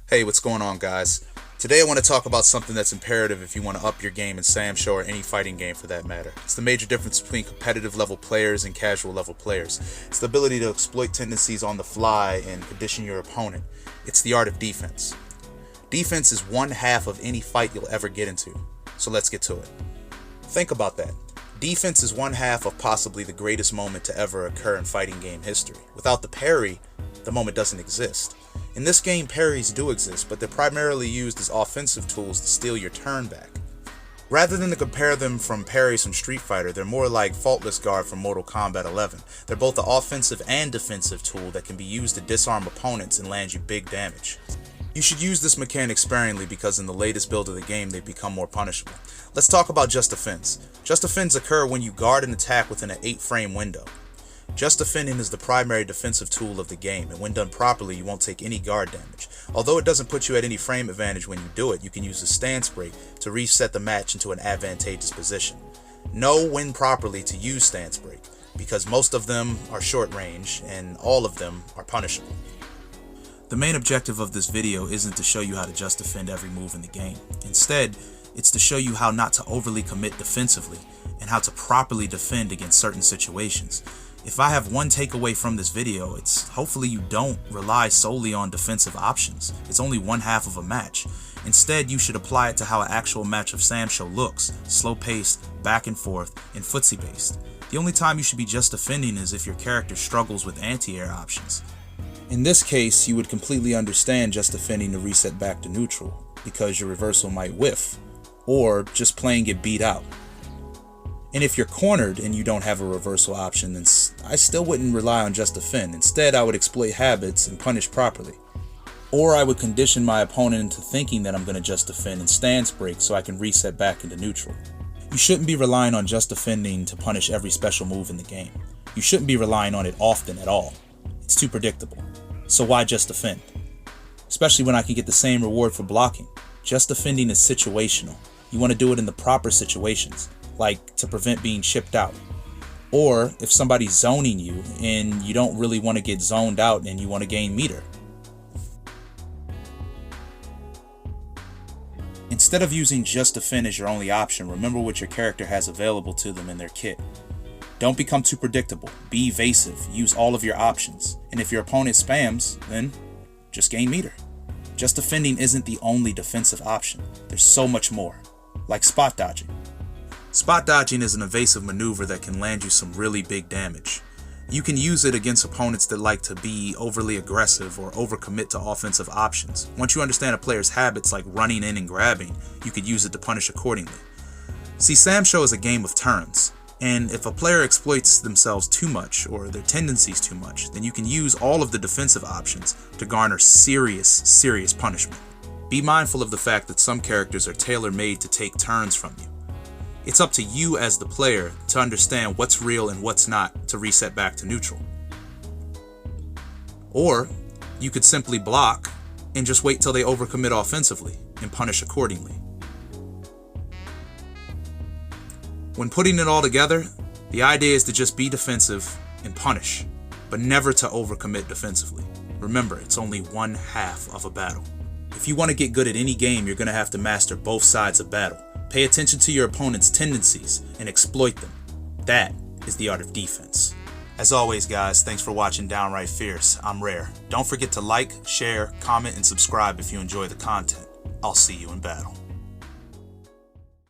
Hey, what's going on, guys? Today I want to talk about something that's imperative if you want to up your game in Sam Show or any fighting game for that matter. It's the major difference between competitive level players and casual level players. It's the ability to exploit tendencies on the fly and condition your opponent. It's the art of defense. Defense is one half of any fight you'll ever get into. So let's get to it. Think about that. Defense is one half of possibly the greatest moment to ever occur in fighting game history. Without the parry, the moment doesn't exist. In this game, parries do exist, but they're primarily used as offensive tools to steal your turn back. Rather than to compare them from parries from Street Fighter, they're more like Faultless Guard from Mortal Kombat 11. They're both an offensive and defensive tool that can be used to disarm opponents and land you big damage. You should use this mechanic sparingly because in the latest build of the game they become more punishable. Let's talk about Justdefends. Justdefends occur when you guard an attack within an 8-frame window. Justdefending is the primary defensive tool of the game, and when done properly you won't take any guard damage. Although it doesn't put you at any frame advantage when you do it, you can use a stance break to reset the match into an advantageous position. Know when properly to use stance break, because most of them are short range and all of them are punishable. The main objective of this video isn't to show you how to just defend every move in the game. Instead, it's to show you how not to overly commit defensively and how to properly defend against certain situations. If I have one takeaway from this video, it's hopefully you don't rely solely on defensive options. It's only one half of a match. Instead, you should apply it to how an actual match of Sam Show looks, slow-paced, back and forth, and footsie-based. The only time you should be just defending is if your character struggles with anti-air options. In this case, you would completely understand just defending to reset back to neutral, because your reversal might whiff, or just plain get beat out. And if you're cornered and you don't have a reversal option, then I still wouldn't rely on just defend. Instead, I would exploit habits and punish properly. Or I would condition my opponent into thinking that I'm going to just defend and stance break so I can reset back into neutral. You shouldn't be relying on just defending to punish every special move in the game. You shouldn't be relying on it often at all. It's too predictable. So why just defend? Especially when I can get the same reward for blocking. Just defending is situational. You want to do it in the proper situations, like to prevent being chipped out. Or if somebody's zoning you and you don't really want to get zoned out and you want to gain meter. Instead of using just defend as your only option, remember what your character has available to them in their kit. Don't become too predictable. Be evasive. Use all of your options. And if your opponent spams, then just gain meter. Just defending isn't the only defensive option. There's so much more. Like spot dodging. Spot dodging is an evasive maneuver that can land you some really big damage. You can use it against opponents that like to be overly aggressive or overcommit to offensive options. Once you understand a player's habits like running in and grabbing, you could use it to punish accordingly. See, Sam Show is a game of turns. And if a player exploits themselves too much or their tendencies too much, then you can use all of the defensive options to garner serious punishment. Be mindful of the fact that some characters are tailor-made to take turns from you. It's up to you as the player to understand what's real and what's not to reset back to neutral. Or you could simply block and just wait till they overcommit offensively and punish accordingly. When putting it all together, the idea is to just be defensive and punish, but never to overcommit defensively. Remember, it's only one half of a battle. If you want to get good at any game, you're going to have to master both sides of battle. Pay attention to your opponent's tendencies and exploit them. That is the art of defense. As always, guys, thanks for watching Downright Fierce. I'm Rare. Don't forget to like, share, comment, and subscribe if you enjoy the content. I'll see you in battle.